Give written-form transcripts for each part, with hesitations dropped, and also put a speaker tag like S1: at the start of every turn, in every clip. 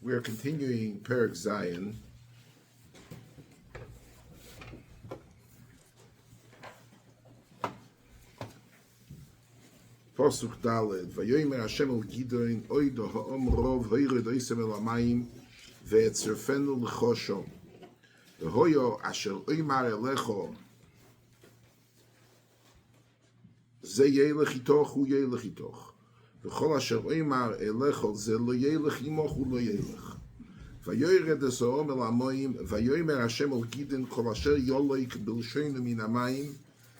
S1: We are continuing Perek Zion. Pasuk Daled. Vayomer Hashem el Gideon oido ha'om rov hoired oisem el hamayim ve'etzerfenu l'chosho. V'hoyo asher oimar elecho ze yelech itoch hu yelech itoch. V'chol asher oimar elecho ze lo yelech imoch hu lo yelech. Vayored esoom el hamayim vayomer Hashem el Gideon kol asher yoloik b'lshoinu min hamayim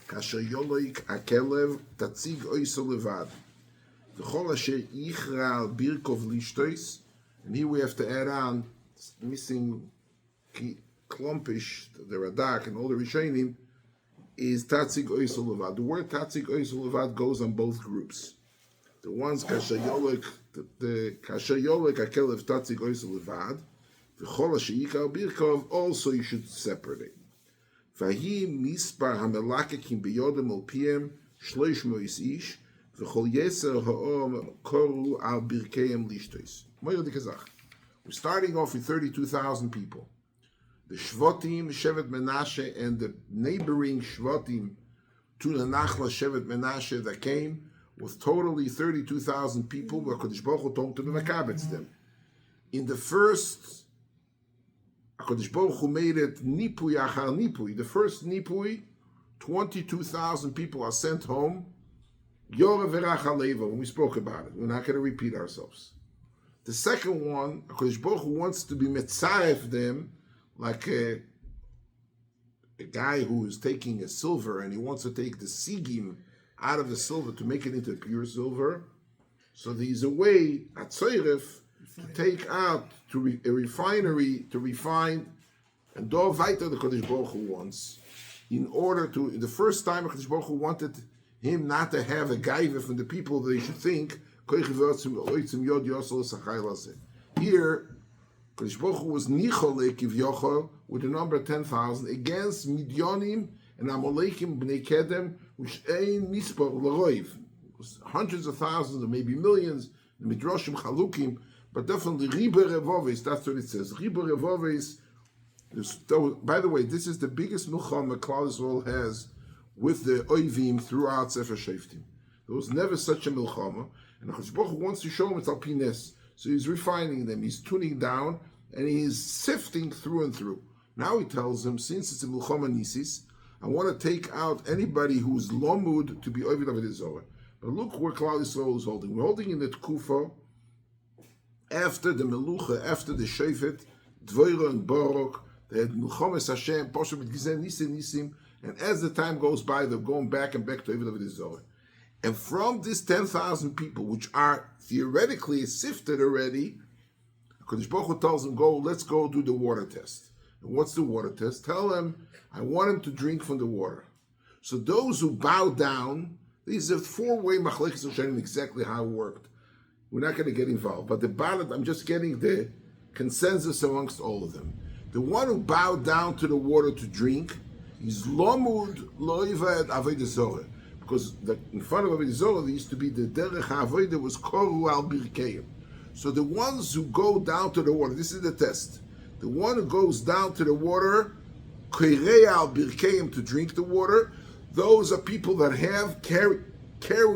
S1: kasher yoloik akelev tatzig oiso levad. V'chol asher yichra al birkov lishtois. And here we have to add on missing klompish, the Radak and all the Rishonim, is tatzig oiso levad. The word tatzig oiso levad goes on both groups. The ones kasher yoloik, the kasher yoloik akelev tatzig oiso levad. V'chol asher yichra al birkov, also you should separate it. Vahi mispar hamelakekim biyodem al piem shloish mois ish v'chol yeser ha'om koru al birkeim lishtois. We're starting off with 32,000 people. The Shvotim, Shevet Menashe, and the neighboring Shvotim to the Nachla Shevet Menashe that came with totally 32,000 people. Where Kodesh Baruch Hu told to the Makabetz them. In the first HaKadosh Baruch Hu made it Nipui Achar Nipui. The first Nipui, 22,000 people are sent home. Yora Verach Aleva, when we spoke about it. We're not going to repeat ourselves. The second one, HaKadosh Baruch Hu wants to be Metzaref them, like a guy who is taking a silver and he wants to take the sigim out of the silver to make it into pure silver. So there's a way, at Tzoyref, to take out to a refinery to refine and do weiter the Kodesh Baruch Hu wants. In order to, the first time Kodesh Baruch Hu wanted him not to have a gaiva from the people that they should think here Kodesh Baruch Hu was nicholek Yivyochel with the number 10,000 against Midyonim and Amalekim Bnei Kedem, which ain't mispar l'roiv. Hundreds of thousands or maybe millions, the Midrashim Chalukim. But definitely, Riber Revovis, that's what it says. Riber Revovis, by the way, this is the biggest milchama Klal Yisrael has with the Oivim throughout Sefer Shoftim. There was never such a milchama, and HaKadosh Baruch Hu wants to show him it's alpines. So he's refining them, he's tuning down, and he's sifting through and through. Now he tells him, since it's a milchama nisis, I want to take out anybody who's lomud to be Ovid of the Zohar. But look where Klal Yisrael is holding. We're holding in the Tkufa, after the Melucha, after the Shefet, Dvoira and Baruch, they had Milchomes Hashem, Posher with Gizen, Nisim, and as the time goes by, they're going back and back to Eved of Zohar. And from this 10,000 people, which are theoretically sifted already, Kodesh Baruch Hu tells them, let's go do the water test. And what's the water test? Tell them, I want them to drink from the water. So those who bow down, these are four-way machlekes Hashem, exactly how it worked. We're not going to get involved. But the ballot, I'm just getting the consensus amongst all of them. The one who bowed down to the water to drink is Lomud Loivad Avodah Zorah. Because in front of Avodah Zorah, there used to be the Derech HaAvodah was Koru Al Birkeim. So the ones who go down to the water, this is the test. The one who goes down to the water, Koirei Al Birkeim, to drink the water, those are people that have carry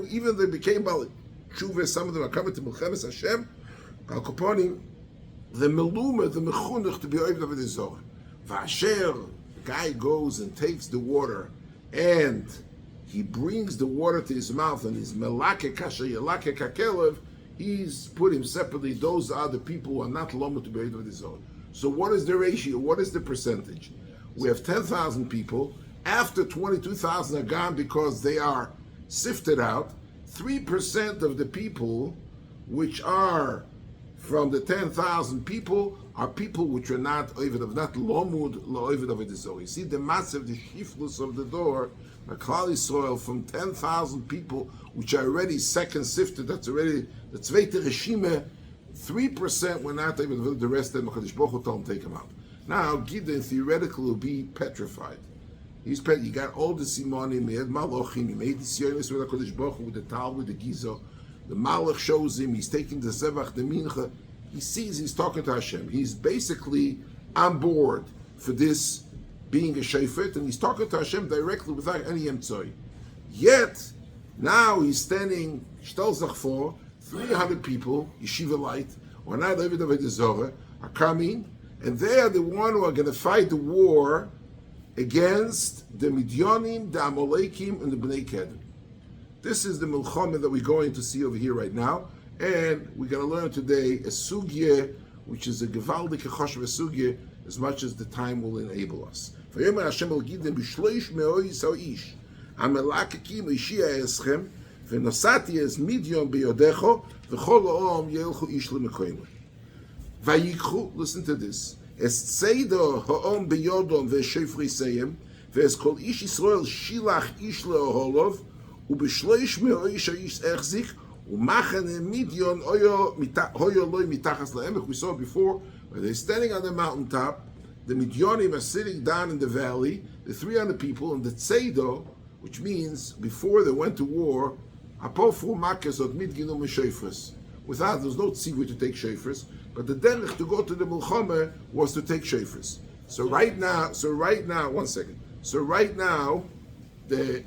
S1: even they became Balik. Some of them are coming to Milchemes Hashem. Al Koponim, the Meluma, the Mechunach to be Oived of the Zohar. Vasher, the guy goes and takes the water, and he brings the water to his mouth, and his Melake Kasher Yelake Kakelev, he's put him separately. Those are the people who are not Loma to be Oived of the Zohar. So what is the ratio? What is the percentage? We have 10,000 people. After 22,000 are gone because they are sifted out, 3% of the people, which are from the 10,000 people, are people which are not oived of, not lomud lo'oived of the Zohar. You see the massive, the shiflus of the door, Klal Yisrael, from 10,000 people, which are already second sifted, that's already the tzveite reshime, 3% were not oived of the rest of them. HaKadosh Baruch Hu told them take them out. Now Gideon theoretically will be petrified. He got all the simonim, he had malochim, he made the Shiurei with the Kodesh Baruch Hu, with the Tal, with the Gizo. The Malach shows him, he's taking the Zevach, the Mincha. he sees he's talking to Hashem. He's basically on board for this being a shofet, and he's talking to Hashem directly without any emtzoi. Yet, now he's standing, shtel sich vor, 300 people, yeshiva light, or not David of the Zohar, are coming, and they are the one who are going to fight the war against the Midyanim, the Amalekim, and the Bnei Kedem. This is the Milchama that we're going to see over here right now, and we're going to learn today a sugya, which is a gewaldige choshev sugya, as much as the time will enable us. Vayomer Hashem el gidem b'shloish me'ois ha'ish, המלאקים אישי אסכם, ונסעתי אז מידיון ביודךו, וכל העם ילכו איש למקומו. ויקחו, listen to this, אס ציידו העם ביודון ושפרי סיים, ואס כל איש ישראל שילח איש לאהולוב, ובשלוש מאיש האיש החזיק, ומחנה מידיון הויו לוי מתחת לעמק. We saw before, when they're standing on the mountaintop, the Midyanim are sitting down in the valley, the 300 people, and the Tzeido, which means before they went to war, without, there's no tzivui to take shofars, but the derech to go to the milchama was to take shofars. So right now, one second. So right now, the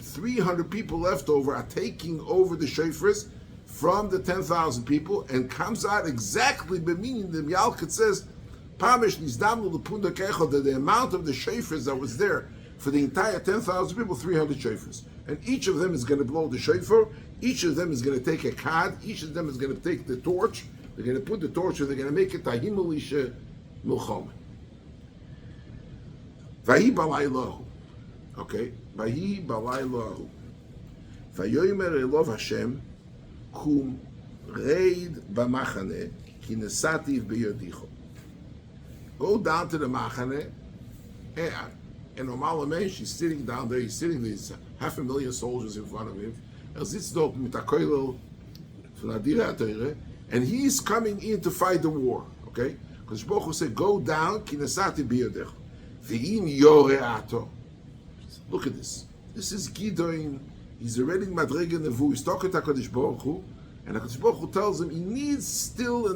S1: 300 people left over are taking over the shofars from the 10,000 people, and comes out exactly, meaning the Yalkut says, that the amount of the shofars that was there for the entire 10,000 people, 300 shofars. And each of them is going to blow the shofar, each of them is going to take a kad, each of them is going to take the torch, they're going to put the torch, and they're going to make it Tahimalisha Milchama. Vahi balaylahu. Okay? Vahi balaylahu. Vayomer elov Hashem, kum reid b'machane, ki nesativ b'yodicho. Go down to the machane, and Omalamesh, she's sitting down there, he's sitting there, there's 500,000 soldiers in front of him, and he's coming in to fight the war, okay? Because Baruch Hu said, go down, kinesati biyodech, ve'im yore ato. Look at this. This is Gideon, he's already Madrega Nevu, he's talking to HaKadosh Baruch Hu, and HaKadosh Baruch Hu tells him he needs still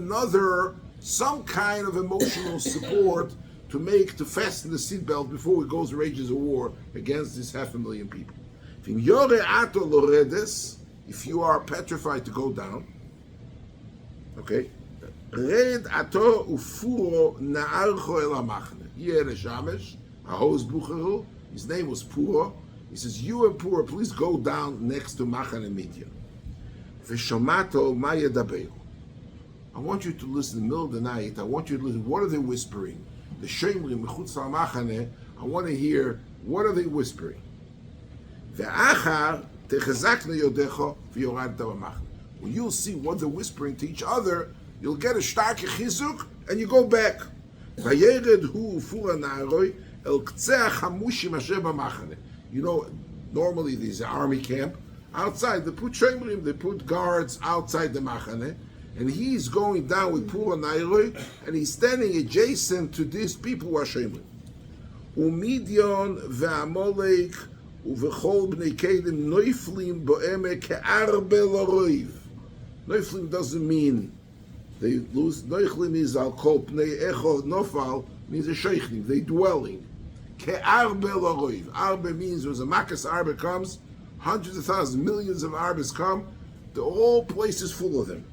S1: some kind of emotional support to fasten the seatbelt before he goes and rages a war against this 500,000 people. If you are petrified to go down, okay, red ato ufuro na'archo el hamachne. He had a shamesh, a hose bucheru. His name was Puro. He says, you and Puro, please go down next to Machane Midian. V'shomato ma yedaberu. I want you to listen in the middle of the night. I want you to listen. What are they whispering? The Shemrim Mechutz HaMachane. I want to hear, what are they whispering? Ve'achar techazakna yodecho v'yorad ta'amachne. When you'll see what they're whispering to each other, you'll get a starke chizuk, and you go back. Vayered hu ufura na'aroi el k'tzeh hamushim asher b'machane. You know, normally there's an army camp. Outside, they put Shemrim, they put guards outside the Machane, and he's going down with Pura Nairoi, and he's standing adjacent to these people who are Shemrim. Umidion ve'amolek uvechol b'nei kedem noiflim bo'eme ke'arbe l'roiv. Noiflim doesn't mean they lose. Noiflim is al kol pnei echo nofal, means a sheichnim, they dwelling. Ke'arbe l'roiv. Arbe means when a makas arbe comes, hundreds of thousands, millions of arbes come, the whole place is full of them.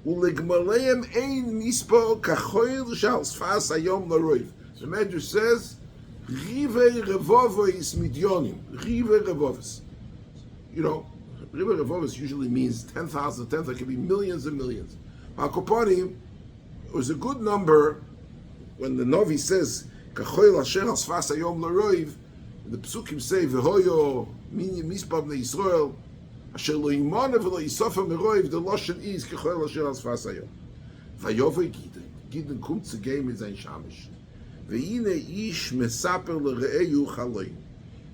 S1: Ulegmaleim ein mispo kachoil shal sfas hayom l'roiv. The Medrash says, Rive revovis midyonim. Rive revovis. You know, Rive revovis usually means 10,000, 10,000, it can be millions and millions. Hakoponim, it was a good number when the Novi says, Kachoil asher al sfas hayom l'roiv, the Psukim say, V'hoyo mispab ne Yisrael, asher lo imone v'lo yisofa meroiv, the Loshen is, Kachoil asher al sfas hayom. Vayovei Gideon. Gideon kommt zu gehen mit sein Shamish. Ve'ine ish mesaper l're'eyu chaloim.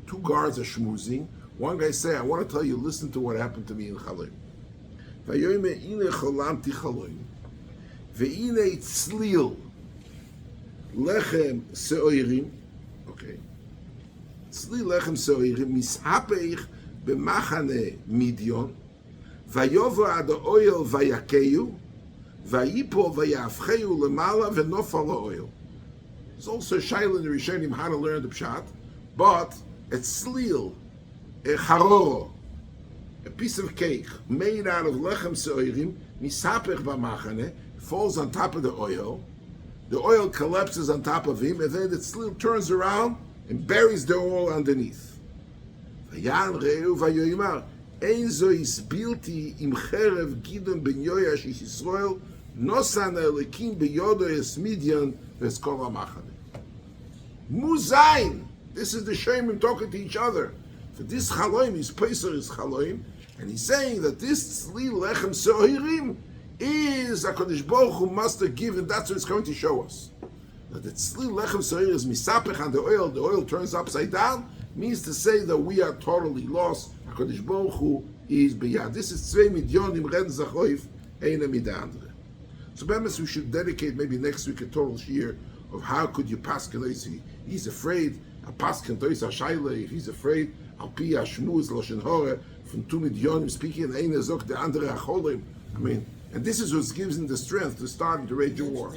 S1: Two guards are schmoozing. One guy say, I want to tell you, listen to what happened to me in Chaloim. Vayoyme ine cholamti chaloim. Ve'ine Tzlil. Lechem Seorim. Okay. Tzlil Lechem Seorim. Mishapeich b'machane Midyon. Vayovo ad oil vayakeyu. Vayipol vayafcheu lemala v'nofal ha'oil. There's also a shaila in the Rishonim how to learn the pshat, but it's Tzlil, a haroro, a piece of cake made out of Lechem Seorim, misapech b'machane, falls on top of the oil collapses on top of him, and then the Tzlil turns around and buries the oil underneath. Vayan reu vayoyimar, ein zo isbilti im cherev gidon ben yoyash ish Yisrael, nosan ha'elekim beyodo es Midian v'eskol ha'machane. Muzayin! This is the Shemim talking to each other. For this chaloim, his Pesach is chaloim, and he's saying that this Tzlil Lechem Seorim is HaKadosh Baruch Hu must have given. That's what it's going to show us. That the Tzlil Lechem Seorim is misapech on the oil turns upside down, means to say that we are totally lost. HaKadosh Baruch Hu is beyond. This is Tzvei Midyonim Ren Zachoif Eine Midandre. So perhaps we should dedicate maybe next week a total shiur of how could you paskin. He's afraid. A paskin tois hashayla. If he's afraid, al pi hashmuz loshen hora from 2 midyonim speaking in eine zok the andere acholim. I mean, and this is what gives him the strength to start and to rage a war.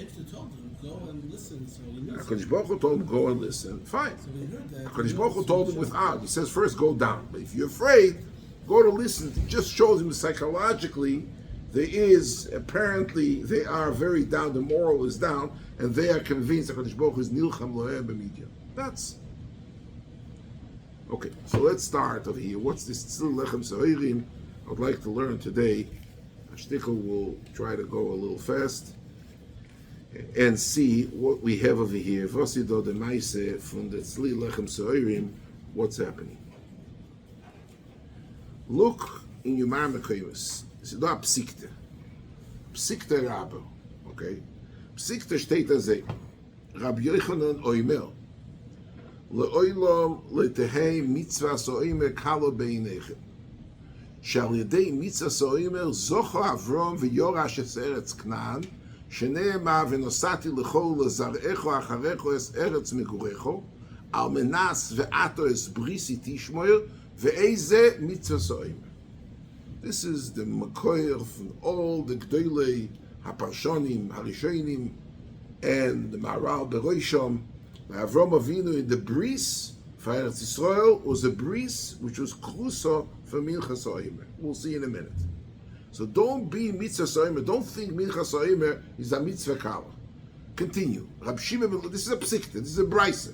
S2: Go and listen. So
S1: HaKadosh Baruch Hu told him go and listen. Fine. HaKadosh Baruch Hu told him without. He says first go down, but if you're afraid, go to listen. It just shows him psychologically. There is, apparently, they are very down, the moral is down, and they are convinced that HaKadosh Baruch Hu is nilcham lohem b'midyan. That's... Okay, so let's start over here. What's this Tzlil Lechem Seorim? I would like to learn today. Ashtikel will try to go a little fast and see what we have over here. Vosido de Maise from the Tzlil Lechem Seorim, what's happening. Look in your Marmekoyos. Es ist da Psikte. Psikte Rabbe. Okay? Psikte steht da so. Rabbi Yochanan Oimer. Le'oilom le'tehei mitzvah so'imer kalo beinechem. שעל ידי מצווה סוימר זוכו אברום ויורש את ארץ כנען, שנאמר ונוסעתי לכל לזרעך אחריך את ארץ מגוריך, על מנס ועתו את בריסי תשמור, ואיזה מצווה סוימר. This is the Michoel from all the Gdolei HaParshonim, HaRishonim, and the Maharal Beroisham. Avram Avinu in the bris for Eretz Yisrael was a bris which was klusa for Minchas Ha'omer. We'll see in a minute. So don't be mitzvah Ha'omer. Don't think Minchas Ha'omer is a mitzvah kala. Continue. Rab Shimon, this is a psikta. This is a brisa.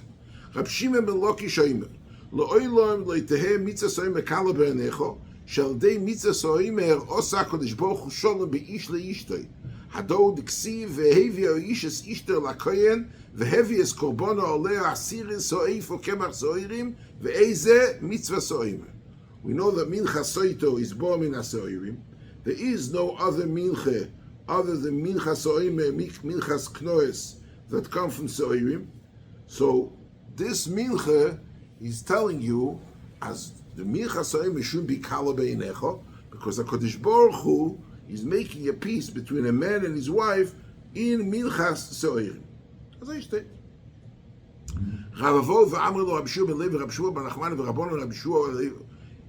S1: Rab Shimon ben Lakish Ha'omer Lo'olam lo'iteheh mitzvah Ha'omer kala be'anecho shel dei mitzvah Ha'omer osa HaKadosh Baruch Hu sholem be'ish le'ishtoi hadou diksiv ve'hevi ha'ishes es ishter la'koyen ve'hevi es korbono oleh asirin so'eifo kemach so'irim ve'eze mitzvah Ha'omer. We know that mincha soito is bo min ha'so'irim. There is no other mincha other than mincha so'imer, minchas knoes that come from so'irim. So this mincha is telling you as the mincha so'imer should be kala beinecho, because HaKadosh Baruch Hu is making a peace between a man and his wife in minchas so'irim. As I state. Ravavo v'amr lo Rabbi Shua ben Levi, Rabbi Shua ben Nachman v'Rabbanon Rabbi Shua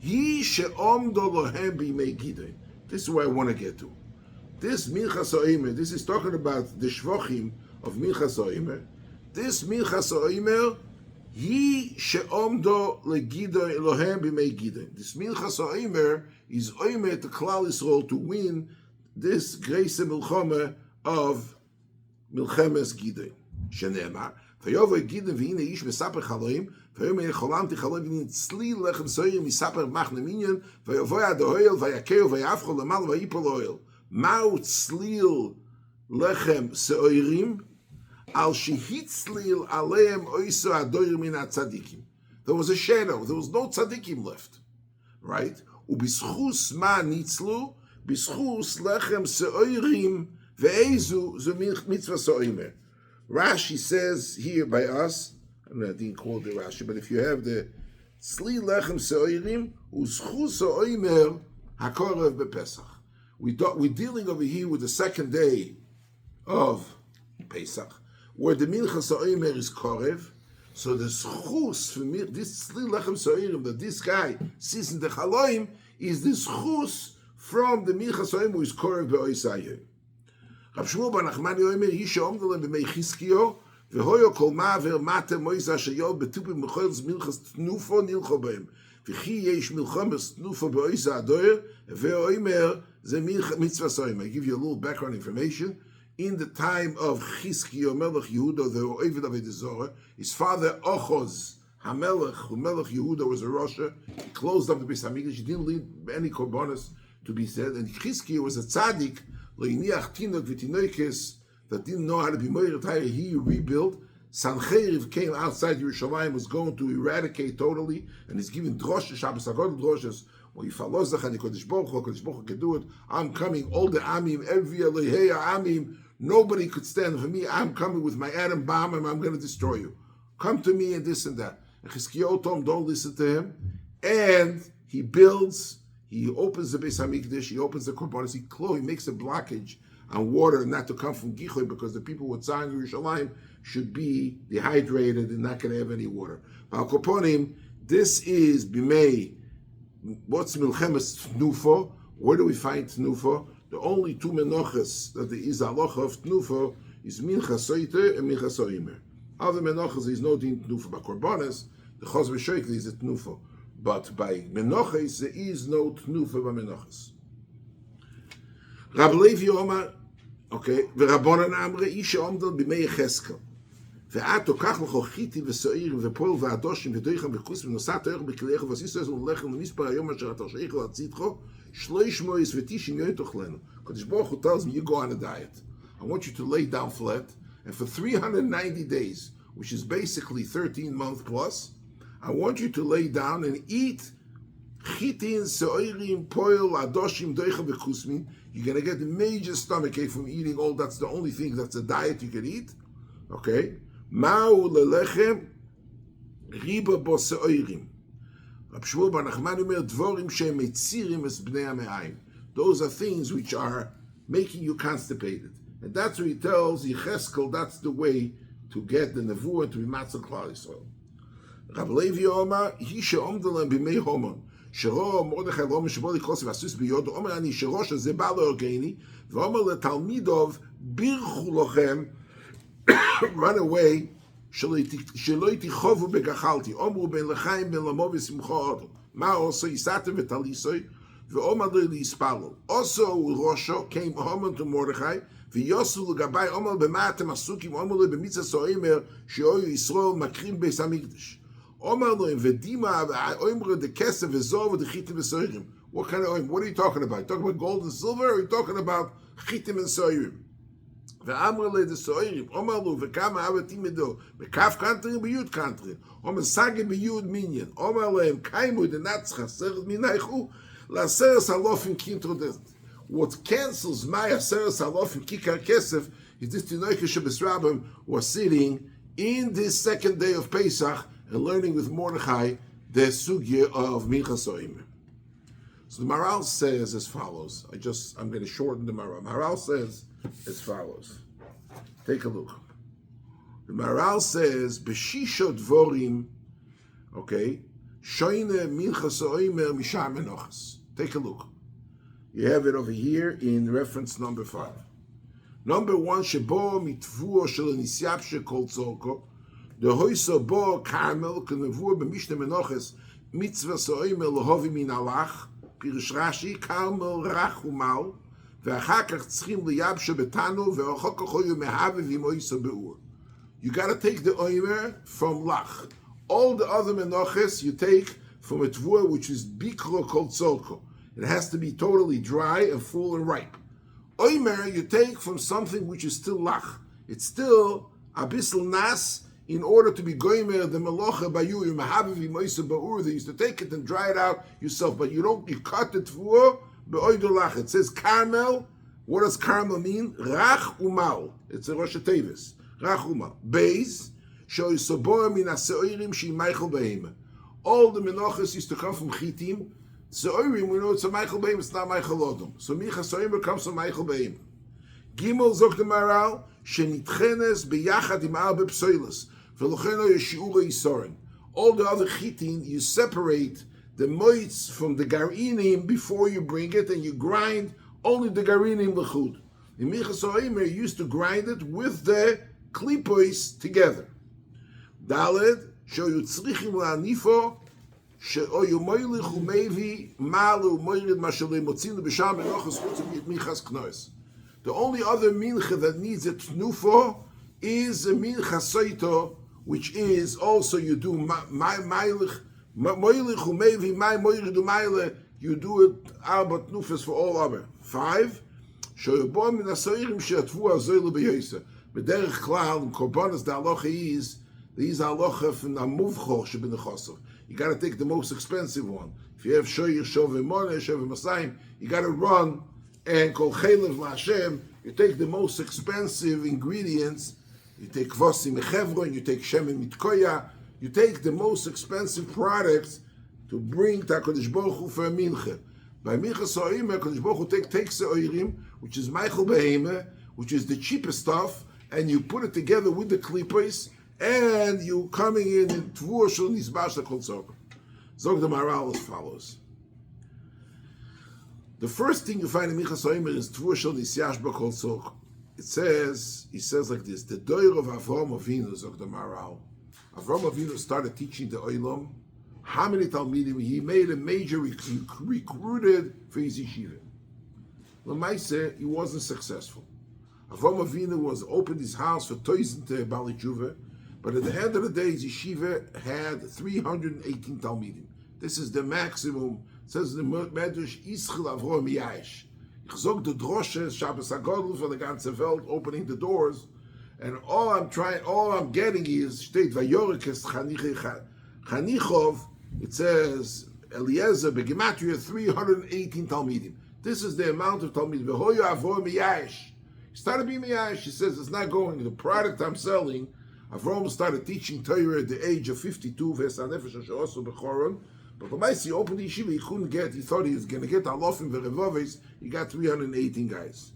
S1: He she'omdo lohem b'imei gidei. This is where I want to get to. This Minchas Ha'omer, this is talking about the shvochim of Minchas Ha'omer. This Minchas Ha'omer, he she'omdo legidei lohem b'imei gidei. This Minchas Ha'omer is omer to Klal Yisrael to win this grace milchama of milchemes gidei. Shene'emar v'yovo gidei v'hine ish mesapech haloim. ויאמר חלמתי חלום וצליל לחם סוירים מספר מחנה מיניון ויבוא עד האוהל ויקהו ויהפכו למעלה ויפול האוהל. מהו צליל לחם סוירים? על שהצליל עליהם אויסו הדויר מן הצדיקים. There was a shadow, there was no tzadikim left. Right? ובזכוס מה ניצלו? בזכוס לחם סוירים ואיזו זו מצווה סוימר. Rashi says here by us, I didn't call the Rashi, but if you have the Tzlil Lechem Seorim, U'zchus Ha'omer HaKorev BePesach. We're dealing over here with the second day of Pesach, where the Minchas Ha'omer is Korev. So the Zchus for this Tzlil Lechem Seorim that this guy sees in the Chaloim is the Zchus from the Minchas Ha'omer who is Korev BeOisayim. Rav Shmuel bar Nachmani omer, he she'omdu lem b'mei Chizkiyo, v'hoyo kol ma'aver mate moiz asher yod betupim Michoel minchas tnufo nilcho b'hem. V'chi yesh milchamas tnufo b'oiz ha'adoyer, ve'omer ze mitzvah soim. I give you a little background information. In the time of Chizkiyo Melech Yehuda, the Ovid of Edizorah, his father Ochoz HaMelech, who Melech Yehuda was a Rosha, he closed up the Beis Hamikdash. He didn't leave any korbanos to be said, and Chizkiyo was a tzaddik, lo'iniach tinok v'tinoikes, that didn't know how to be moyer tire. He rebuilt. Sancheriv came outside Yerushalayim, was going to eradicate totally, and he's giving droshes, Shabbos Hagodol droshes. Well, if Allah Zachani Kodesh Baruch Hu can do it. I'm coming, all the Amim, every Elohei Amim. Nobody could stand for me. I'm coming with my atom bomb and I'm going to destroy you. Come to me and this and that. And Chizkiyahu told him, don't listen to him. And he builds, he opens the Beis HaMikdash, he opens the korbanos, he makes a blockage on water not to come from Gichoy because the people with Tzar in Yerushalayim should be dehydrated and not going to have any water. Al Koponim, this is Bimei, what's Milchemes Tnufo? Where do we find Tnufo? The only two menochas that there is halacha of tnufa is mincha soite and mincha soimer. Other menochas there is no din tnufa. By korbanos, the chos v'shoikli is a tnufa. But by menochas there is no tnufa by menochas. Rab Levi Omar, okay, v'Rabbanan Amre isha omdal b'mei Yecheskel. ואת תוקח לך חיטים וסעירים ופועל ועדושים ודויכם וכוסים ונוסעת איך בכליך ועשיסו איזה ולכם למספר היום אשר אתה שייך להציתך 390 יום תאכלנו. Kodesh Baruch Hu tells me, you go on a diet. I want you to lay down flat, and for 390 days, which is basically 13 months plus, I want you to lay down and eat chitin, seorim, poil, adoshim, doicha, v'kusmin. You're going to get a major stomachache from eating all. That's the only thing, that's a diet you can eat. Okay? Ma'u lelechem, riba bo seorim. Rab Shmuel bar Nachmani omer, dvorim she'em metzirim es bnei ha'me'ayim. Those are things which are making you constipated. And that's what he tells Yecheskel, that's the way to get the nevuah to be matzah klal Yisrael. Rab Levi Omar, he she'omdalem b'mei homon. Shero Mordechai lo meshbo likos v'asus b'yodo. Omer ani sherosh ze ba lo orgeni. V'omer letalmidov birchu lochem. Run away. Shelo tichovu begachalti. Omru ben lechaim ben lamo v'simcha odo. Ma also yisatem v'talisoi. V'omar lo yispalo. Also Rosho came home to Mordechai. V'yosu l'gabay omar b'ma'atem asukim. Omar lo b'mitzah so'imer she'oyu Yisrael makrim beis hamikdash. Omar lo vedima oimre de kesef v'zov v'chitim v'soirim. What kind of oim? What are you talking about? You talking about gold and silver, or are you talking about chitim and soirim? Ve'amre le de soirim. Omar lo v'kama avatim edo. V'kaf country b'yud country. Omar sage b'yud minyan. Omar lo em kaimu de natzcha seret minaychu la'aseres halofim kintro. What cancels my aseres halofim kikar kesef is this tinoike shebesrabim was sitting in this second day of Pesach and learning with Mordechai the sugya of Mincha Soimer. So the Maral says as follows. I'm going to shorten the Maral. Maral says as follows. Take a look. The Maral says, B'shisha dvorim, okay, shoyne Mincha Soimer mishar menochas. Take a look. You have it over here in reference number 5. Number 1, shebo mitvuo shel nisyab shekol tzorko. The hoyso bo karmel kenevur b'mishne menoches mitzvah soimer lohovi min alach pirush Rashi karmel rach umal ve'achar kach tzchim liyabshe betanu ve'achar kach hoyu mehave v'imoyso beur. You got to take the oimer from lach. All the other menoches you take from a tvur which is bikro kol tzorko. It has to be totally dry and full and ripe. Oimer you take from something which is still lach. It's still abisal nas. In order to be goymer the melocha by you mahaviv moisa ba'ur, they used to take it and dry it out yourself, but you cut the tvur be'oidolach. It says carmel. What does carmel mean? Rach umal. It's a Rosh Tevis. Rach umal. Beis shoy sobor min aseorim she Michoel behem. All the menochas used to come from chitim. Seorim, we know it's a Michoel behem. It's not Michoel odom. So Mincha Soimer comes from Michoel behem. Gimel zok the Maral shenitchenes beyachad im arbe psoilos. All the other chitin, you separate the moitz from the garinim before you bring it, and you grind only the garinim l'chud. In Minchas Seorim, you used to grind it with the klipos together. Daled, she'oyu tzrichim la'anifo, she'oyu moilich u'mevi malu moirid mashalei motzinu b'sham enochas chutzim minchas knois. The only other mincha that needs a tnufo is a mincha soito, which is also you do moilich u'mevi moirid u'maile, you do it arba tnufas for all other. 5. She'oyu min ha'soirim she'atvu ha'zoilu b'yoysa. B'derech klal, in korbanos, the halacha is, these halacha from the muvcho shebin chosov. You got to take the most expensive one. If you have shoyer, shovim moneh, shovim masayim, you got to run and kol chelev la'Hashem. You take the most expensive ingredients. You take kvosim mechevron, you take shemen mitkoya. You take the most expensive products to bring to HaKadosh Baruch Hu for a mincha. By Minchas Seorim, HaKadosh Baruch Hu takes Seorim, which is Michoel Behemah, which is the cheapest stuff, and you put it together with the klipos, and you coming in Tvur Shel Nisbash Kol Tzorka. Zog the Maral as follows. The first thing you find in Minchas Seorim is Tvur Shel Nisbash Kol Tzorka. He says like this: the doyer of Avram Avinu, Zog the Maral. Avram Avinu started teaching the Olam. How many Talmidim? He made a major recruited for his yeshiva. L'maaseh, he wasn't successful. Avram Avinu was opened his house for Toizen to Bali Tshuva, but at the end of the day, his yeshiva had 318 Talmidim. This is the maximum. It says the Medrash Ischel Avram Yash. Ich zog the droshes Shabbos HaGodel for the ganze Welt, opening the doors, and all I'm getting is steht Vayorikes Chanichov. It says Eliezer begematria 318 Talmidim. This is the amount of Talmidim. V'hoyo Avram Yash. Started being miyash. He says it's not going. The product I'm selling, Avram started teaching Torah at the age of 52. But the he opened the yeshiva. He couldn't get. He thought he was going to get alofim verevoves. He got 318 guys.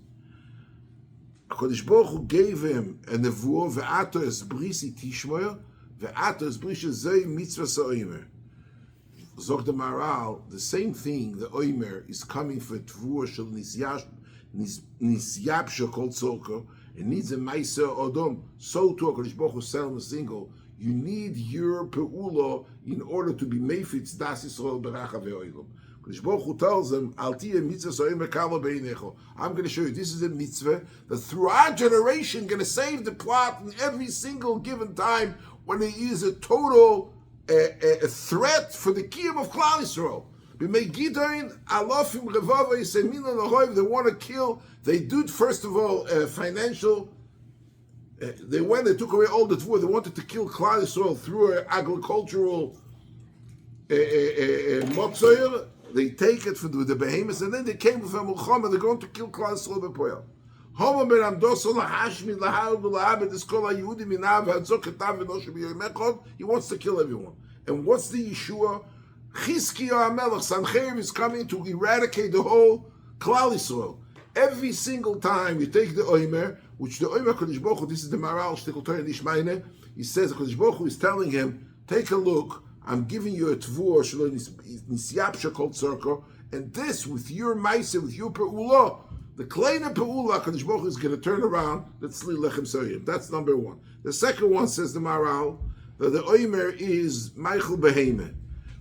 S1: HaKadosh Baruch Hu gave him a nevuah ve'ato es brisi tishmoyer ve'ato es brisi zei mitzvah sa'omer. Zog the Maral, the same thing. The omer is coming for tvur shel nisyapsha kol tzorka. It needs a meiser odom. So too, HaKadosh Baruch Hu said on the single, you need your peula in order to be meifitz das Yisrael beracha ve'oilom. HaKadosh Baruch Hu tells them, Al tiyeh mitzvah so'im kala beinecho. I'm going to show you, this is a mitzvah that throughout generation going to save the plot in every single given time when there is a total a threat for the kiyum of Klal Yisrael. They want to kill. They did, first of all, financial. They took away all the tvur. They wanted to kill Klal Yisrael through an agricultural motzoyer. They take it for the behemoths, and then they came with a Milchama. They're going to kill Klal Yisrael b'poyel. He wants to kill everyone. And what's the Yeshua? Chizkiah HaMelech, Sancheir is coming to eradicate the whole Klal Yisrael. Every single time you take the Omer, which the Omer HaKadosh Baruch Hu, this is the Maral Shtikol Torah Nishmayne, he says HaKadosh Baruch Hu is telling him, take a look, I'm giving you a tvur, Shelo Nisyapsha Kol Tzorko, and this, with your Maise, with your Pe'ulah, the Kleine Pe'ulah, HaKadosh Baruch Hu is going to turn around the Tzlil Lechem Seorim. That's number one. The second one, says the Maral, that the Omer is Michoel Behemah.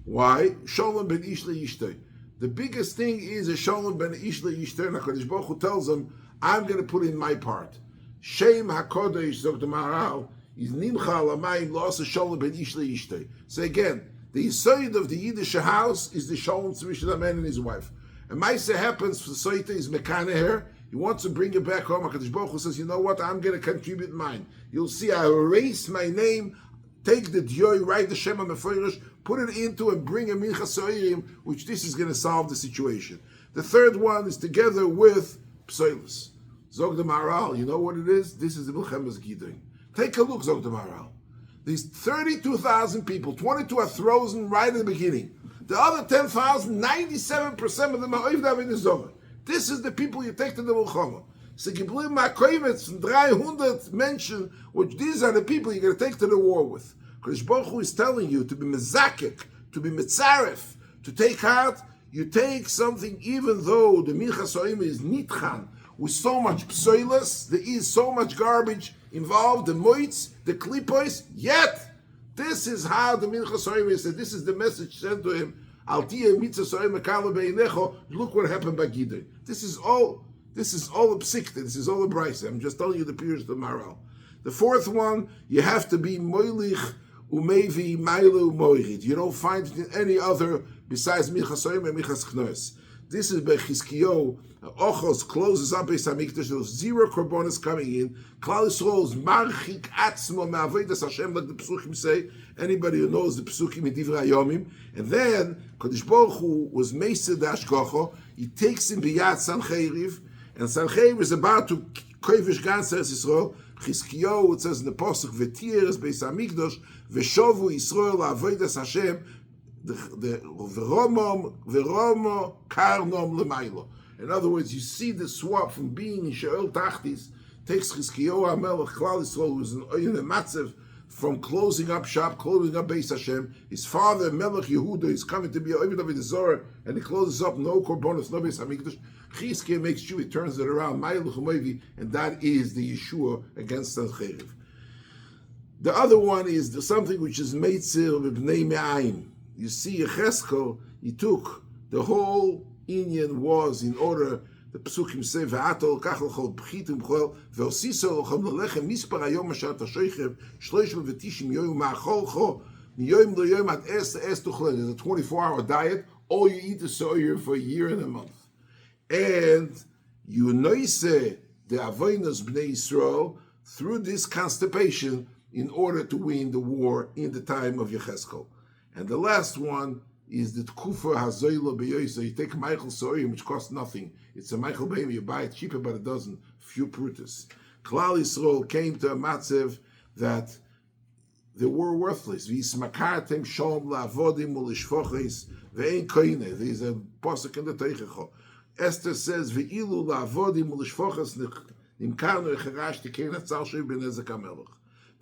S1: Why? Shalom ben ish le'ishtoi. The biggest thing is a shalom ben ish le'ishtoi, and HaKadosh Baruch Hu tells him, I'm going to put in my part. Shem HaKodesh, Zog the Maral, is nimcha alamayim lo'asa shalom ben ish le'ishtoi. So again, the yisoid of the Yiddish house is the shalom tzvishad a man and his wife. And Maisa happens, for Soita is Mekana here, he wants to bring it back home. HaKadosh Baruch Hu says, you know what, I'm going to contribute mine. You'll see, I erase my name, take the Dioy, write the Shema Meforish, put it into and bring a Mincha Seorim, which this is going to solve the situation. The third one is together with Psoilus. Zog the Maral, you know what it is? This is the Milchemes Gidon. Take a look, Zog the Maral. These 32,000 people, 22 are frozen right at the beginning. The other 10,000, 97% of them are Oivdav in the Zomer. This is the people you take to the Milchama. So Giblim Makoimetz, 300 mention, which these are the people you're going to take to the war with. Kodesh Baruch Hu is telling you to be mezakek, to be mitzaref, to take out, you take something even though the Mincha Soim is nitchan, with so much psoilus, there is so much garbage involved, the moitz, the klipos, yet this is how the Minchas Seorim said, this is the message sent to him, Al tiyeh mitzvah Seorim mekala beinecho, look what happened by Gideon. This is all a psikta, this is all a brisa. I'm just telling you the periods of the Maral. The fourth one, you have to be moilich umevi mailu moirid. You don't find it in any other besides Minchas Seorim and Minchas Chnos. This is by Chizkiyo. Ochos closes up Beis Hamikdash. There's zero korbanos coming in. Klal Yisrael is marchik atzmo me'avodas Hashem, like the Pesukim say. Anybody who knows the Pesukim in Divrei Hayomim. And then Kodesh Baruch Hu was meised Hashgacha. He takes him biyad Sancheriv, and Sancheriv is about to kovish ganz Eretz Yisrael. Chizkiyo, it says in the pasuk, V'tier es Beis Hamikdash v'shovu Yisrael la'avodas Hashem. The Romo Karnom Lemailo. In other words, you see the swap from being in Sheol Tachtis, takes Chizkiyo HaMelech Klal Yisrael, who's in a matzav, from closing up shop, closing up Beis Hashem. His father, Melech Yehuda, is coming to be Ovid of the Zohar, and he closes up, no korbanos, no Beis Hamikdash. Chizkiyo makes sure he turns it around, Ma'ilach Umevi, and that is the Yeshua against Sancheriv. The other one is something which is Meitzir B'nei Me'ayim. You see, Yecheskel, he took the whole Inyan was in order. The Pesukim say, "Ve'atol kach l'chol b'chitim chol ve'osiso l'chol lechem mispar hayom asher tashoichev 390 yom ma'achol cho miyoyim loyom ad es tuchel." There's a 24-hour diet. All you eat is soyer for a year and a month. And you noise the avonos bnei Yisrael through this constipation in order to win the war in the time of Yecheskel. And the last one is the Tkufa Hazoyla Beyoisa. You take Michoel Sorotzkin, which costs nothing. It's a Michael Baby, you buy it cheaper by the dozen, few prutas. Klal Yisrael came to a matzev that they were worthless. V'ismakartem shalom la'avodim u'lishfoches ve'ein koine. There's a pasuk in the Teichecho. Esther says, Ve'ilu la'avodim u'lishfoches nimkarnu echarash tikein hatzal shev b'nezek hamelech.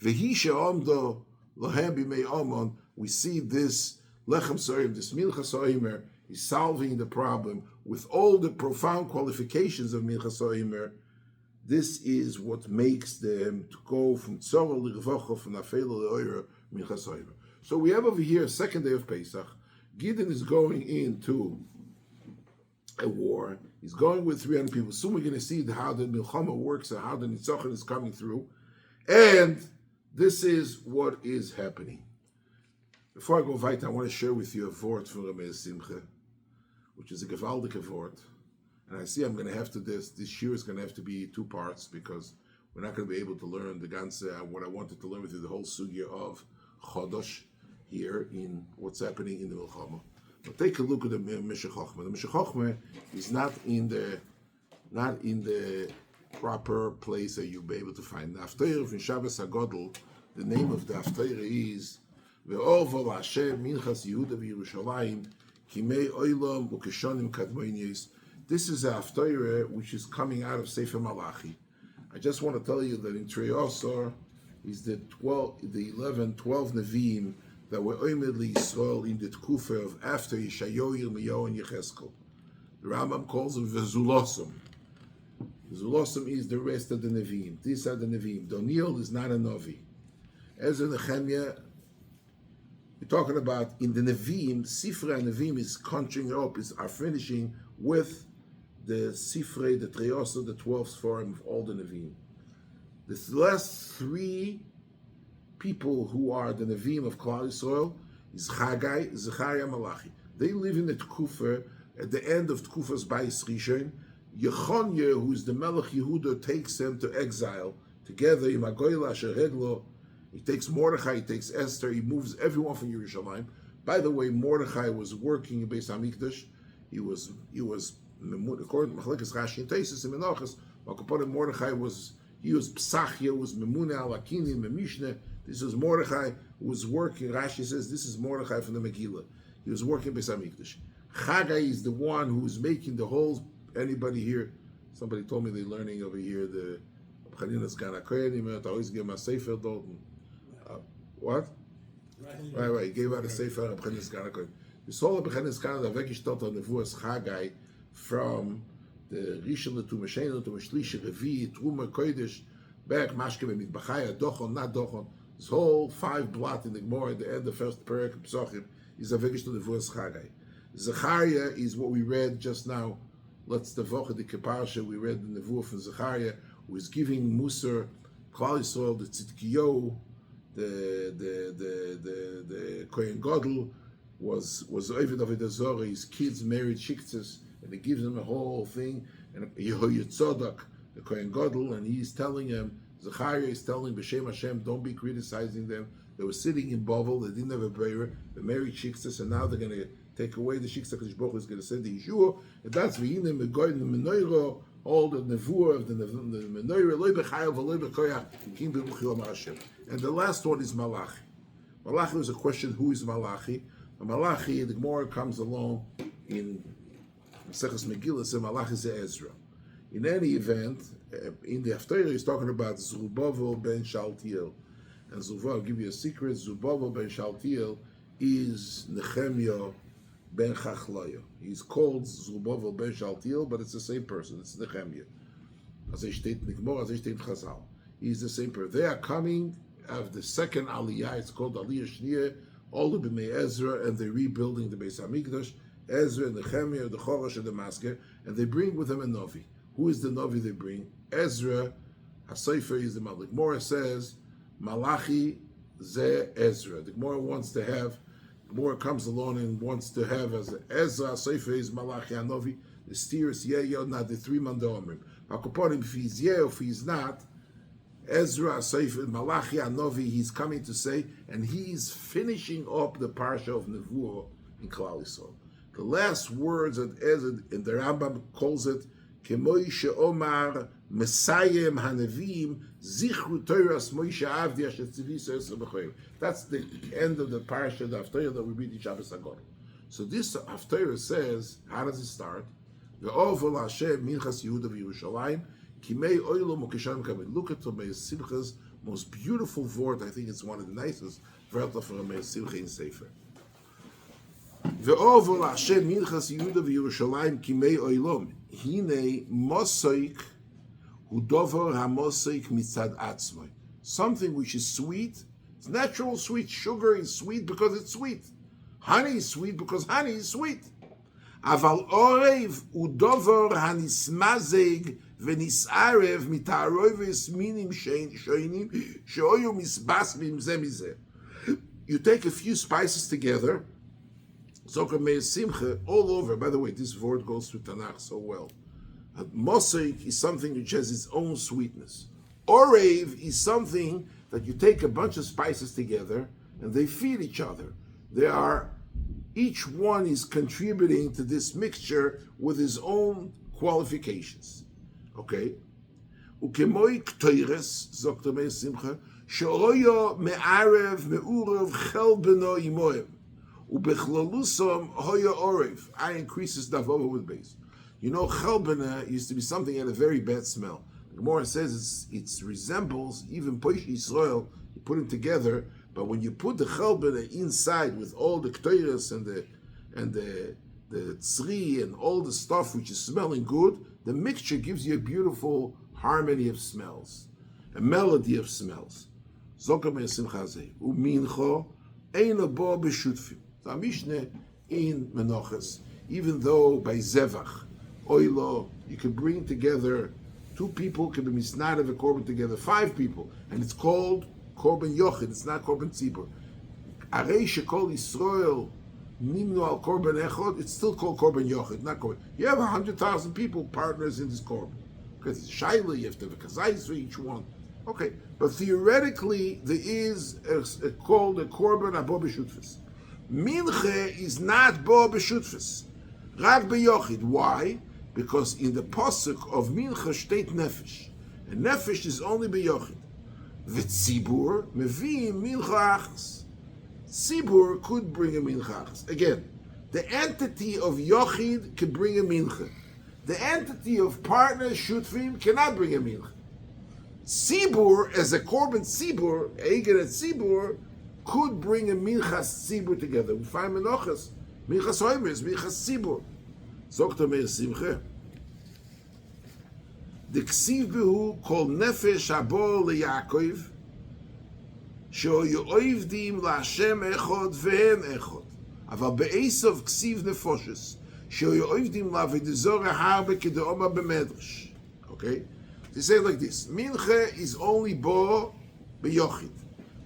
S1: Vehi she'omdo lohem b'mei omon. We see this Lechem Seorim, this Minchas Seorim is solving the problem with all the profound qualifications of Minchas Seorim. This is what makes them to go from Tzorah l'Revocha, from Afela l'Oira, Minchas Seorim. So we have over here, second day of Pesach. Gideon is going into a war. He's going with 300 people. Soon we're going to see how the Milchama works and how the Nitzachon is coming through. And this is what is happening. Before I go weiter, I want to share with you a word from Rameh Simcha, which is a gewaldige word. And I see I'm going to have to this Shiur is going to have to be 2 parts because we're not going to be able to learn the ganze, what I wanted to learn with you, the whole sugya of Chodosh here in what's happening in the Milchama. But take a look at the Meshech Chochmah. The Meshech Chochmah is not in the proper place that you'll be able to find. The Haftarah from Shabbos HaGodel, the name of the Haftarah is Ve'oval Hashem Minchas Yehuda v'Yerushalayim Kimei Oilam Ukeshonim Kadmoinius. This is a Haftarah which is coming out of Sefer Malachi. I just want to tell you that in Treyosor is the 12 Nevi'im that were Oimedli Yisrael in the Tkufa of after Yeshayahu, Yirmiyahu, and Yecheskel. The Rambam calls them Vezulosim. Vezulosim is the rest of the Nevi'im. These are the Nevi'im. Daniel is not a Novi. Ezra Nehemiah, we're talking about in the Nevi'im, Sifrei Nevi'im is conjuring up, are finishing with the Sifrei, the Treyosor, the 12th Seorim of all the Nevi'im. The last 3 people who are the Nevi'im of Klal Yisrael is Chagai, Zechariah, Malachi. They live in the Tkufa, at the end of Tkufa's Bayis Rishon. Yechonya, who is the Melech Yehuda, takes them to exile. Together, Imagoyla, Shereglo, he takes Mordechai, he takes Esther, he moves everyone from Yerushalayim. By the way, Mordechai was working in Beis HaMikdash. He was according to Machlekes Rashi and Teisus and Menachos, Mordechai was Psachia, was Memuna Alakinim, Memishne. This is Mordechai who was working. Rashi says this is Mordechai from the Megillah. He was working Beis HaMikdash. Chagai is the one who is making the whole. Anybody here? Somebody told me they're learning over here the Chaninas Gana Koyanim. I always give my Sefer Dalton. What? Right. He gave out a Sefer of Chaninas Gana Koyanim. This whole Chaninas Gana the Vekishtot on the Nevuas Chagai from the Rishon to Meshenu to Meshlish Revi Truma Kodesh Berg Mashke Mitbachaya Dochon not Dochon. This whole 5 blot in the Gemara at the end, the first parak of Psachim is a vegish to the Vur Zechariah. Zechariah is what we read just now. Let's the Vocha the Keparsha we read in the Vur from Zechariah, who is giving Musar, Klal Yisrael, the Tzidkiyo, the Kohen Gadol was Ovid Avodah Zorah. His kids married Shiktzes, and he gives them a whole thing. And Yehoyatzodok, the Kohen Gadol, and he's telling him, Zechariah is telling B'Shem Hashem, don't be criticizing them. They were sitting in Bavel, they didn't have a brayer, they married Shiktzes, and now they're going to take away the Shiktzes, because Baruch is going to send the Yeshua, and that's V'yinim Megoyim Menoiro, all the Nevuah of the Menoiro, Loi B'chayav, Loi B'koyach, Kim B'Ruch Yom Hashem. And the last one is Malachi. Malachi was a question, who is Malachi? Malachi, the Gemara comes along in Maseches Megillah, says Malachi is Ezra. In any event, in the Haftarah, he's talking about Zerubbabel ben Shaltiel. And Zerubbabel, I'll give you a secret, Zerubbabel ben Shaltiel is Nehemiah ben Chachlaya. He's called Zerubbabel ben Shaltiel, but it's the same person, it's Nehemiah. As I state in the Gemara, as I state in Chazal. He's the same person. They are coming of the second Aliyah, it's called Aliyah Shniyah, all the B'nai Ezra, and they're rebuilding the Beis HaMikdash, Ezra and Nehemiah, the Chorash and the Masker, and they bring with them a Novi. Who is the Novi they bring? Ezra, HaSefer is the Malik. Gemara says, Malachi ze Ezra. The Gemara wants to have, the Gemara comes along and wants to have as Ezra, HaSefer is Malachi, HaNovi, the steer is Yeh, not the 3 Mandomrim. Hakoponim, if he's Yeh, if he's not, Ezra, HaSefer, Malachi, HaNovi, he's coming to say, and he's finishing up the Parsha of Nevuah in Klal Yisrael. The last words that Ezra, and the Rambam calls it, Kemoishe Omar Mesayem Hanevim Zichru Toras Moishe Avdi Asher Tzivisa Esra B'Choyim. That's the end of the parsha, the Haftarah that we read in Shabbos Agor. So this Haftarah says, how does it start? Ve'ovol Hashem Minchas Yehuda v'Yerushalayim Kimei Oilo Mokeshanim Kamei. Look at Meir Simcha's most beautiful word. I think it's one of the nicest wörter for Meir Simcha in Sefer. Ve'ovol Hashem Minchas Yehuda v'Yerushalayim Kimei Oilom. Hine mosaik hudover hamosaik mitzad atzmai. Something which is sweet, it's natural sweet. Sugar is sweet because it's sweet. Honey is sweet because honey is sweet. Aval orev udover hanismazeg v'nisarev mitaroves minim shoinim sheoyu misbasmim ze mizeh. You take a few spices together. Zoka Meir Simcha, all over. By the way, this word goes through Tanakh so well. Mosaik is something which has its own sweetness. Orev is something that you take a bunch of spices together and they feed each other. They are, each one is contributing to this mixture with his own qualifications. Okay? Ukemoi k'toires, Zoka Meir Simcha, she'oyo me'arev me'urev chel beno imoim. Ubechlalusam hoya orev. I increases davova with base. You know, chelbena used to be something that had a very bad smell. The Gemara says it resembles even Poish Yisrael. You put them together, but when you put the chelbena inside with all the ktoiras and the tzri and all the stuff which is smelling good, the mixture gives you a beautiful harmony of smells, a melody of smells. Zoka Meir Simcha zeh umincho ein bo b'shutfim. The Mishnah in Menachos, even though by Zevach, Oilo, you can bring together 2 people, can be misnad of a korban together, 5 people, and it's called korban yochid, it's not korban tzibur. Arei shekol Yisrael nimnu al korban echod, it's still called korban yochid, not korban. You have 100,000 people, partners in this korban. Because it's shaila, you have to have a kazayis for each one. Okay, but theoretically, there is called a korban abo b'shutfis. Minche is not bo b'shutfis, rak b'yochid. Why? Because in the pasuk of Mincha state nefesh, and nefesh is only b'yochid. V'tzibur mevim mincha achas. Tzibur could bring a mincha achas. Again, the entity of yochid can bring a mincha. The entity of partners shutfim cannot bring a mincha. Tzibur, as a korban tzibur, Eiger and Tzibur, could bring a minchas tzibur together. We find menachas, minchas hoimers, minchas tzibur. Zokta Meir Simcha. the ksiv behu kol nefesh habo leYaakov, shehoyu oivdim laHashem echod vehem echod. אבל באיסוף כסיב נפושס, שהיו עובדים לעבודזור הרבה כדאומר במדרש. Okay? They say it like this, Mincha is only bo beyochid.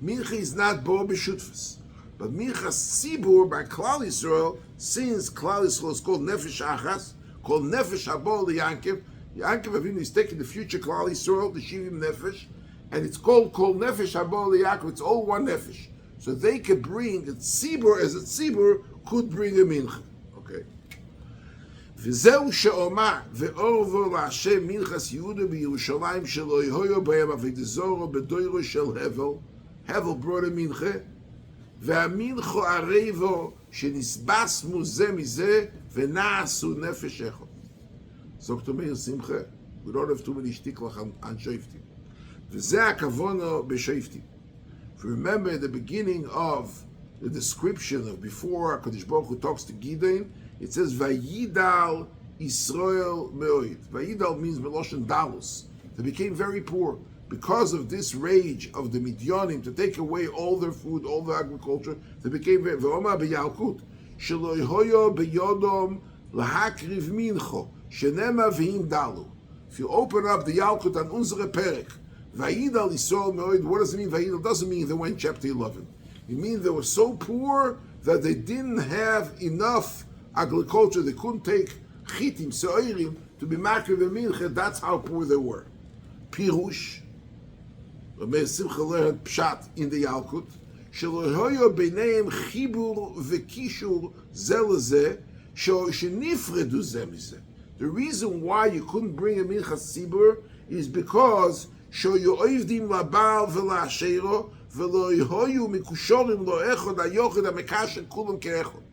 S1: Mincha is not bo b'shutfus. But Mincha Sibur by Klal Yisrael, since Klal Yisrael is called Nefesh Achas, called Nefesh Habo LeYankov, Yankov Avinu is taking the future Klal Yisrael, the Shivim Nefesh, and it's called Nefesh Habo LeYankov, it's all one Nefesh. So they could bring a tzibur as a tzibur could bring a mincha. Okay. וזהו שאומר ואורבו להשם מנחס יהודה בירושלים שלא יהיו בהם אבידזורו בדוירו של הבל. הבל brought a mincha. והמנחו ערבו שנסבס מוזה מזה ונעשו נפש אחד. זאת אומרת שמחה, we don't have too many שתיקלך on שופטים. וזה הכוונו בשופטים. If you remember at the beginning of the description of before HaKadosh Baruch Hu talks to Gideon, it says, Vayidal Yisrael me'oid. Vayidal means Meloshen Dalus. They became very poor. Because of this rage of the Midyanim to take away all their food, all their agriculture, they became very... Ve'oma b'yalkut, shelo yehoyo b'yodom lahakriv mincho, shenema v'him dalu. If you open up the Yalkut on unsere Perek, Vayidal Yisrael me'oid, what does it mean? Vayidal doesn't mean they went chapter 11. It means they were so poor that they didn't have enough agriculture. They couldn't take chitim, seorim, to be makriv and mincha. That's how poor they were. Pirush, Meir Simcha learned pshat in the Yalkut. Shelo hoyo b'neim chibur v'kishur ze lezeh, shenifredu ze mizeh. The reason why you couldn't bring a mincha tzibur is because shehoyu oivdim labal v'la'ashero v'lo yehoyu mikushorim lo echod hayochid hamekasher kulam ke'echod.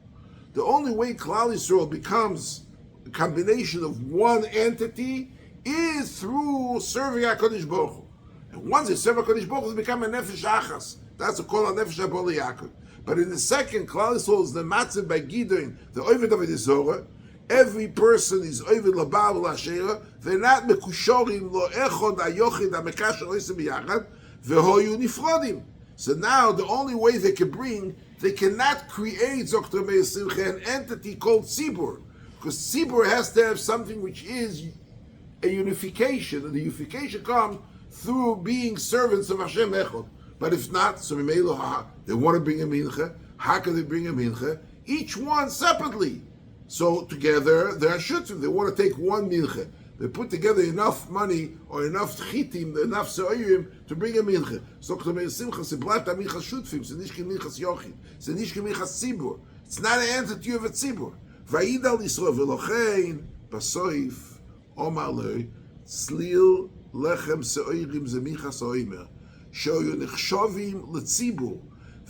S1: The only way Klal Yisrael becomes a combination of one entity is through serving HaKadosh Baruch Hu. And once they serve HaKadosh Baruch Hu, they become a nefesh achas. That's a call on nefesh habo LeYaakov. But in the second, Klal Yisrael is the matzah by Gideon, the oived of the Zorah. Every person is oived labal v'la'ashera. They're not mikushorim lo echod hayochid hamekasher oisem b'yachad v'hoyu nifrodim. So now the only way they can bring, they cannot create Dr. Meir Simcha, an entity called Tzibur, because Tzibur has to have something which is a unification, and the unification comes through being servants of Hashem Echad. But if not, so they want to bring a mincha. How can they bring a mincha? Each one separately. So together they are shutfim. They want to take one mincha. They put together enough money or enough chitim, enough seorim to bring a mincha. So K'tomei Simcha se blat a mincha shutfim, se nishke minchas yochid, se nishke minchas tzibur. It's not an entity of a tzibur. Vayidal Yisrael v'lochein basoif omar lei Tzlil Lechem Seorim ze minchas oimer sheoyu nechshovim letzibur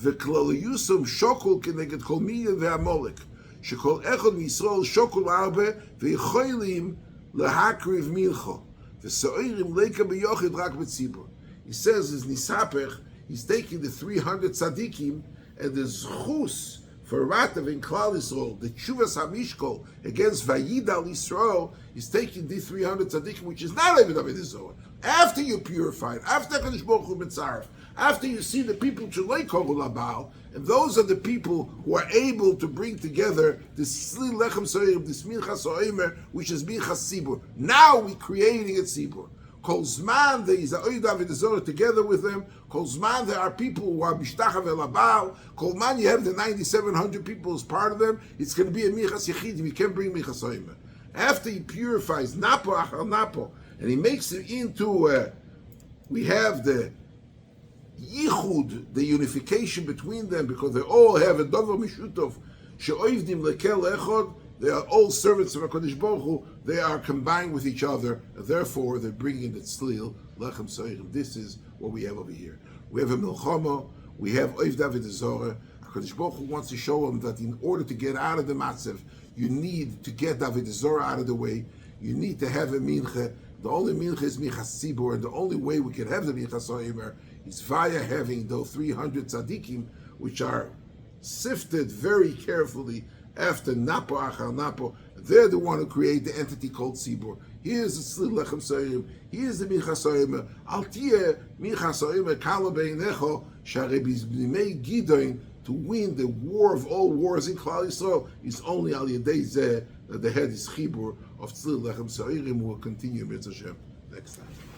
S1: v'klaliyusum shokul keneged kol miyan ve'amolek shekol echad miYisrael shokul arbe v'yicholim lahakriv mincho v'seorim leika b'yochid rak b'tzibur. He says his nisapech, he's taking the 300 tzaddikim and the zchus for Ratav in Klal Yisrael, the Tshuvas HaMishkol against Vayidal Yisrael, is taking the 300 tzaddikim, which is not even David Zohar. After you purified, after HaKadosh Baruch Hu Mitzaref, after you see the people Tzlil Labal, and those are the people who are able to bring together this Tzlil Lechem Seorim, this Minchas Oimer, which is Minchas Tzibur. Now we're creating a Tzibur. Kol Zman, there is a Oidav and Zohar together with them. Kol Zman, there are people who are Mishtachav El Abal. Kol Man, you have the 9,700 people as part of them. It's going to be a Minchas Yechidim. You can't bring Minchas Oimer. After he purifies Napo Achal Napo, and he makes it into, we have the Yichud, the unification between them, because they all have a Dover Mishutov, She'oivdim Lekel Echod. They are all servants of HaKadosh Baruch Hu. They are combined with each other. And therefore, they're bringing the Tzlil, Lechem Seorim. This is what we have over here. We have a Milchama. We have Oiv David Zorah. HaKadosh Baruch Hu wants to show him that in order to get out of the Matzev, you need to get David Zorah out of the way. You need to have a Mincha. The only Mincha is Minchas Tzibur. And the only way we can have the Minchas Oimer is via having those 300 tzaddikim, which are sifted very carefully after Napo Achal Napo, They're the one who create the entity called Tzibur. Here's the Tzlil Lechem Seorim. Here's the Michoel Sorotzkin. Al tieh Michoel Sorotzkin kala beinecho sharei b'nimei Gideon, to win the war of all wars in Klal Yisrael is only al yedei zeh, that the head is Chibur of Tzlil Lechem Seorim. Will continue Mitzvah Hashem next time.